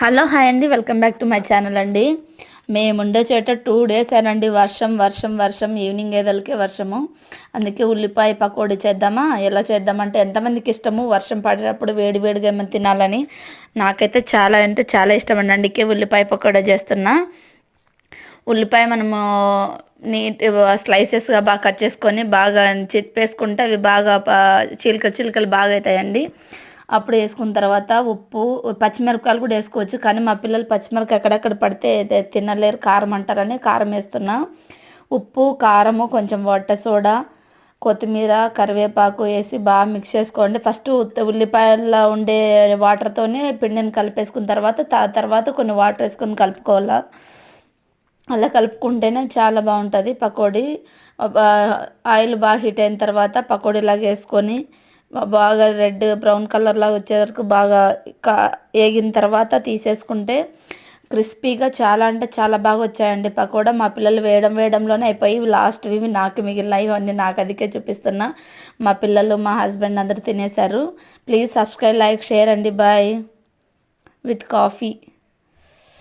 Hello hi అండి, welcome back to my channel అండి. మేముండే చోట 2 డేస్ అనండి వర్షం వర్షం వర్షం, ఈవినింగ్ ఏదలకే వర్షము. అందుకే ఉల్లిపాయ పకోడీ చేద్దామా, ఎలా చేద్దామంటే ఎంతమందికి ఇష్టము వర్షం పడేటప్పుడు వేడి వేడిగా ఏమైనా తినాలని. నాకైతే చాలా అంటే చాలా ఇష్టం అండి, అందుకే ఉల్లిపాయ పకోడీ చేస్తున్నా. ఉల్లిపాయ మనము నీట్ స్లైసెస్గా బాగా కట్ చేసుకొని బాగా చిప్పేసుకుంటే అవి బాగా చిలుకలు చిలుకలు బాగా అవుతాయండి. అప్పుడు వేసుకున్న తర్వాత ఉప్పు, పచ్చిమిరపకాయలు కూడా వేసుకోవచ్చు, కానీ మా పిల్లలు పచ్చిమిరపకాయ ఎక్కడెక్కడ పడితే తినలేరు, కారం అంటారని కారం వేస్తున్నా. ఉప్పు, కారము, కొంచెం వంట సోడా, కొత్తిమీర, కరివేపాకు వేసి బాగా మిక్స్ చేసుకోండి. ఫస్ట్ ఉల్లిపాయల్లో ఉండే వాటర్తోనే పిండిని కలిపేసుకున్న తర్వాత కొన్ని వాటర్ వేసుకొని కలుపుకోవాలి. అలా కలుపుకుంటేనే చాలా బాగుంటుంది పకోడీ. ఆయిల్ బాగా హీట్ అయిన తర్వాత పకోడీలాగా వేసుకొని బాగా రెడ్ బ్రౌన్ కలర్ లాగా వచ్చే వరకు బాగా వేగిన తర్వాత తీసేసుకుంటే క్రిస్పీగా చాలా అంటే చాలా బాగా వచ్చాయండి పకోడా. మా పిల్లలు వేయడంలోనే అయిపోయి లాస్ట్వి నాకు మిగిలినవి అన్నీ నాకు అదికే చూపిస్తున్నా. మా పిల్లలు, మా హస్బెండ్ అందరూ తినేశారు. ప్లీజ్ సబ్స్క్రైబ్, లైక్, షేర్ అండి. Boy with coffee.